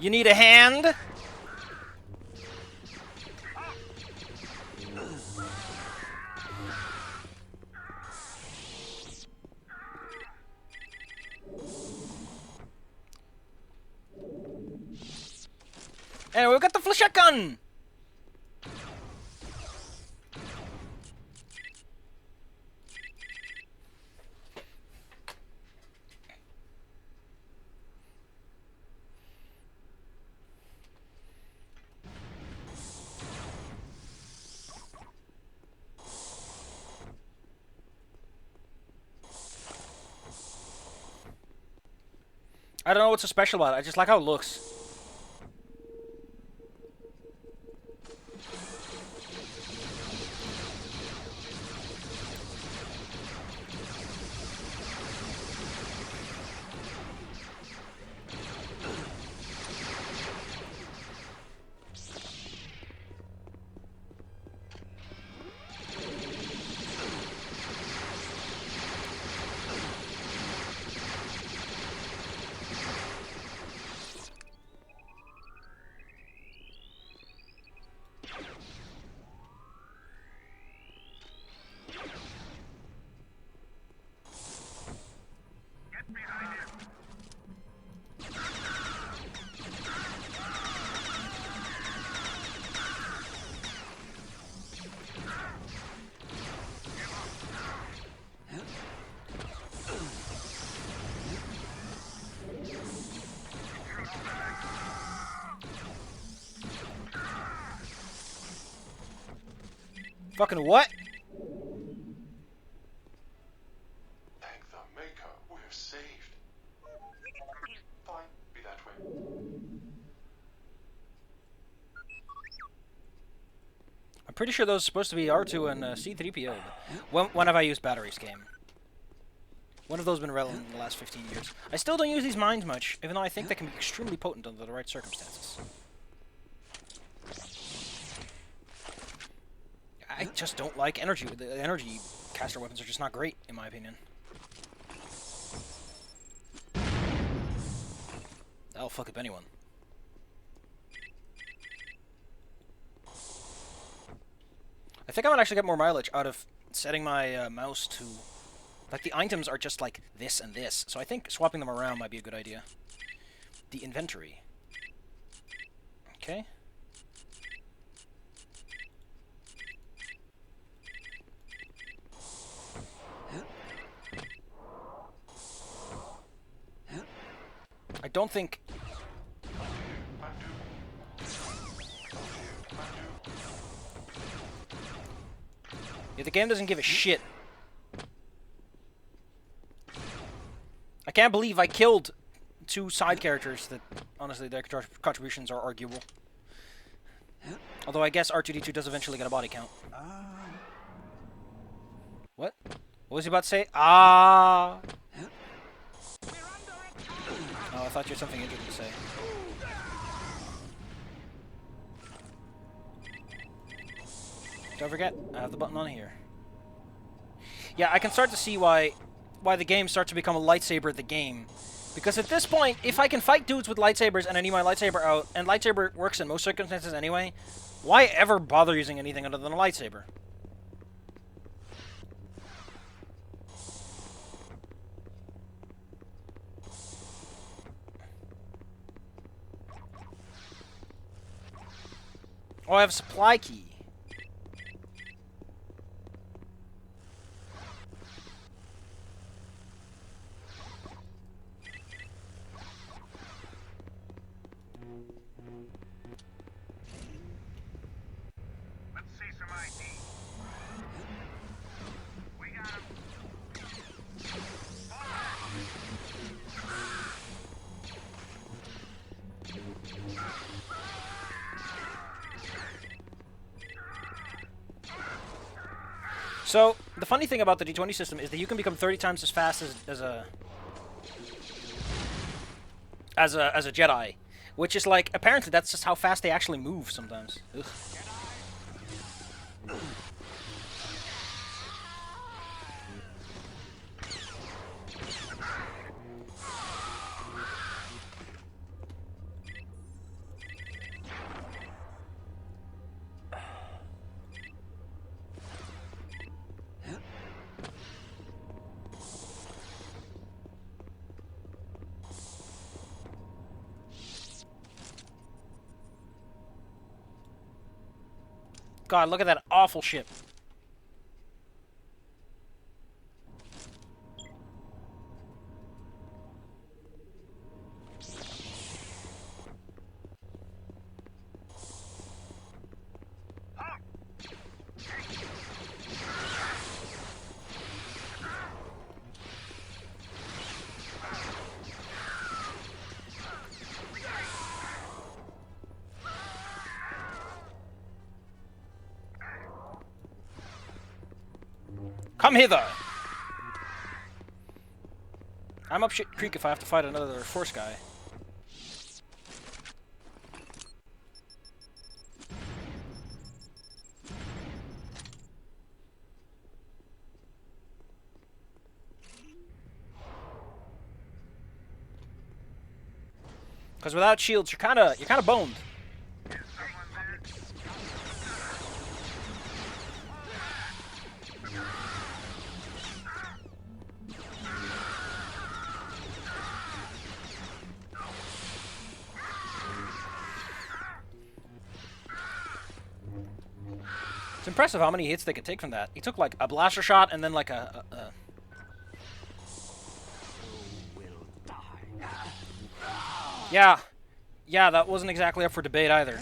You need a hand? Anyway, we got the shotgun! I don't know what's so special about it. I just like how it looks. Fucking what? Thank the Maker, we're saved. Fine, be that way. I'm pretty sure those are supposed to be R2 and C3PO. When have I used batteries game? When have those been relevant in the last 15 years? I still don't use these mines much, even though I think they can be extremely potent under the right circumstances. I just don't like energy. The energy caster weapons are just not great, in my opinion. That'll fuck up anyone. I think I might actually get more mileage out of setting my mouse to... Like, the items are just like this and this, so I think swapping them around might be a good idea. The inventory. Okay. I don't think... Yeah, the game doesn't give a shit. I can't believe I killed two side characters that, honestly, their contributions are arguable. Although I guess R2-D2 does eventually get a body count. What? What was he about to say? Ah! Oh, I thought you had something interesting to say. Don't forget, I have the button on here. Yeah, I can start to see why the game starts to become a lightsaber at the game. Because at this point, if I can fight dudes with lightsabers and I need my lightsaber out, and lightsaber works in most circumstances anyway, why ever bother using anything other than a lightsaber? Oh, I have a supply key. Let's see some ID. We got him. So, the funny thing about the D20 system is that you can become 30 times as fast as a Jedi. Which is like, apparently that's just how fast they actually move sometimes. Ugh. God, look at that awful ship. Come hither! I'm up shit creek if I have to fight another force guy. Because without shields, you're kind of boned. It's impressive how many hits they could take from that. He took like a blaster shot and then like a Yeah. Yeah, that wasn't exactly up for debate either.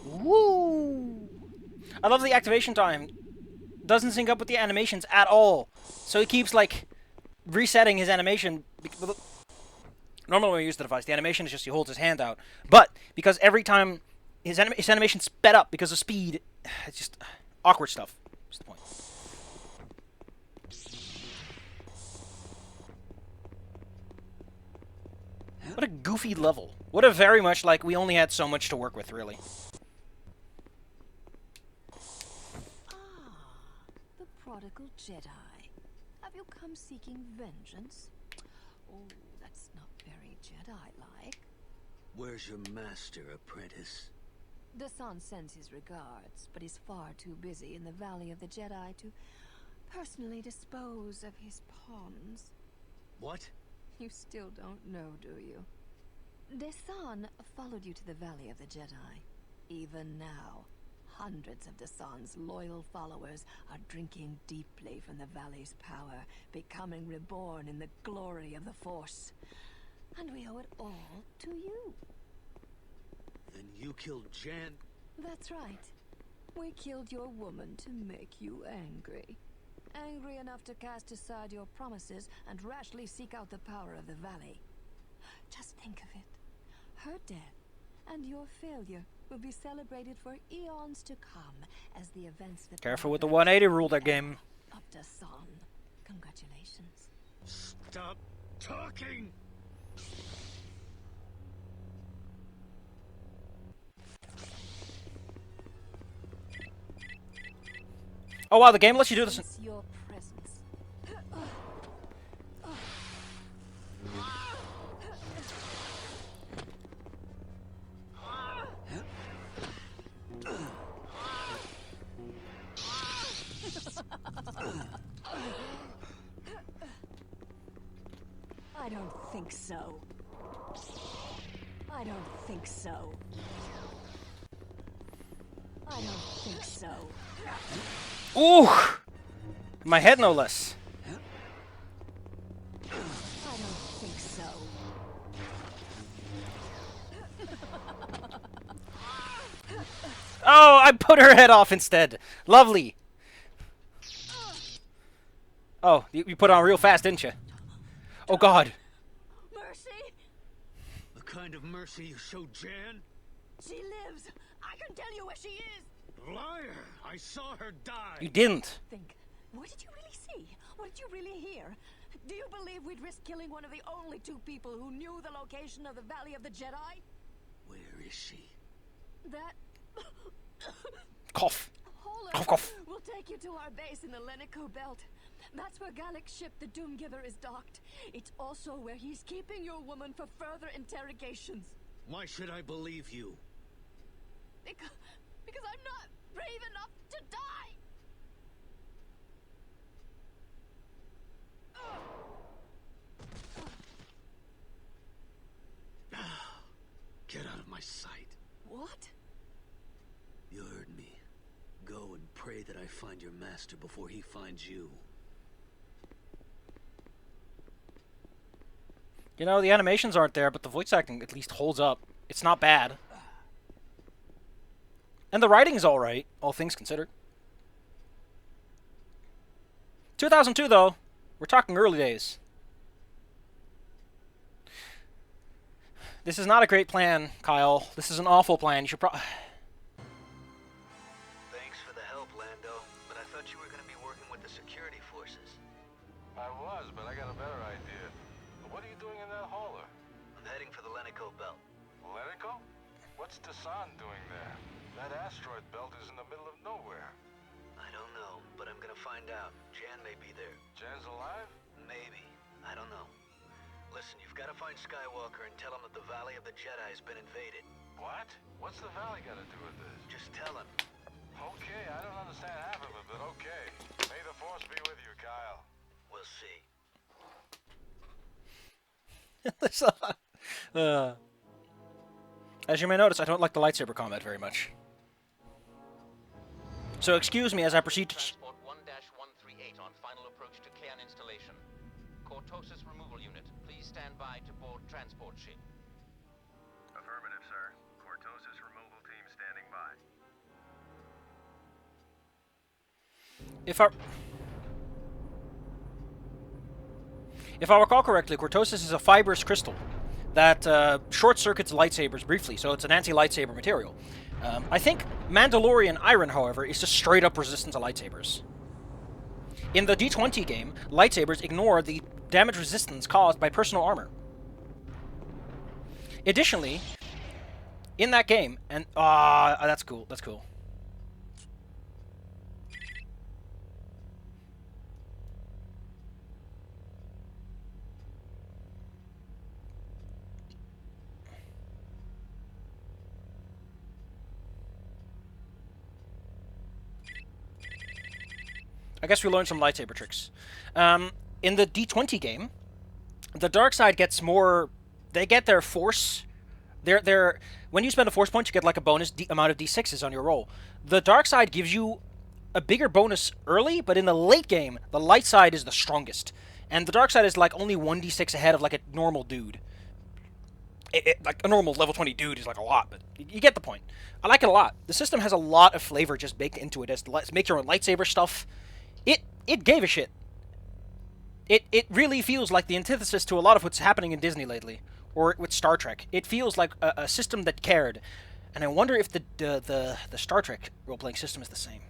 Woo! I love the activation time. Doesn't sync up with the animations at all. So he keeps like resetting his animation. Normally when we use the device, the animation is just he holds his hand out. But because every time his animation sped up because of speed, it's just awkward stuff. What's the point? What a goofy level. What a very much like we only had so much to work with, really. The prodigal Jedi. Have you come seeking vengeance? Oh, that's not very Jedi-like. Where's your master, apprentice? The son sends his regards, but he's far too busy in the Valley of the Jedi to personally dispose of his pawns. What? You still don't know, do you? Desan followed you to the Valley of the Jedi. Even now, hundreds of Desan's loyal followers are drinking deeply from the Valley's power, becoming reborn in the glory of the Force. And we owe it all to you. Then you killed Jan? That's right. We killed your woman to make you angry. Angry enough to cast aside your promises and rashly seek out the power of the Valley. Just think of it. Her death and your failure will be celebrated for eons to come as the events that... Careful with the 180 rule, that game. Of Desan. Congratulations. Stop talking! Oh wow, the game lets you do this. It's your presence. I don't think so. I don't think so. I don't think so. Ooh! My head, no less. I don't think so. Oh, I put her head off instead. Lovely. Oh, you put it on real fast, didn't you? Oh, God. Mercy? The kind of mercy you showed Jan? She lives. I can tell you where she is. Liar! I saw her die! You didn't. Think. What did you really see? What did you really hear? Do you believe we'd risk killing one of the only two people who knew the location of the Valley of the Jedi? Where is she? That Cough. hauler Cough, cough. will take you to our base in the Lenico Belt. That's where Galic's ship, the Doomgiver, is docked. It's also where he's keeping your woman for further interrogations. Why should I believe you? Because I'm not brave enough to die! Get out of my sight. What? You heard me. Go and pray that I find your master before he finds you. You know, the animations aren't there, but the voice acting at least holds up. It's not bad. And the writing's alright, all things considered. 2002, though. We're talking early days. This is not a great plan, Kyle. This is an awful plan. You should Thanks for the help, Lando. But I thought you were going to be working with the security forces. I was, but I got a better idea. What are you doing in that hauler? I'm heading for the Lenico Belt. Lenico? What's Tassan doing there? That asteroid belt is in the middle of nowhere. I don't know, but I'm going to find out. Jan may be there. Jan's alive? Maybe. I don't know. Listen, you've got to find Skywalker and tell him that the Valley of the Jedi has been invaded. What? What's the valley got to do with this? Just tell him. Okay, I don't understand half of it, but okay. May the Force be with you, Kyle. We'll see. As you may notice, I don't like the lightsaber combat very much. So excuse me as I proceed to... Transport 1-138 on final approach to canon installation. Cortosis removal unit, please stand by to board transport ship. Affirmative, sir. Cortosis removal team standing by. If I recall correctly, Cortosis is a fibrous crystal that short-circuits lightsabers briefly, so it's an anti-lightsaber material. I think Mandalorian iron, however, is just straight-up resistant to lightsabers. In the D20 game, lightsabers ignore the damage resistance caused by personal armor. Additionally, in that game, and that's cool, that's cool. I guess we learned some lightsaber tricks. In the D20 game, the dark side gets more... They get their force... when you spend a force point, you get like a bonus amount of D6s on your roll. The dark side gives you a bigger bonus early, but in the late game, the light side is the strongest. And the dark side is like only 1d6 ahead of like a normal dude. Like a normal level 20 dude is like a lot, but you get the point. I like it a lot. The system has a lot of flavor just baked into it. As make your own lightsaber stuff. It gave a shit. It really feels like the antithesis to a lot of what's happening in Disney lately, or with Star Trek. It feels like a system that cared, and I wonder if the Star Trek role-playing system is the same.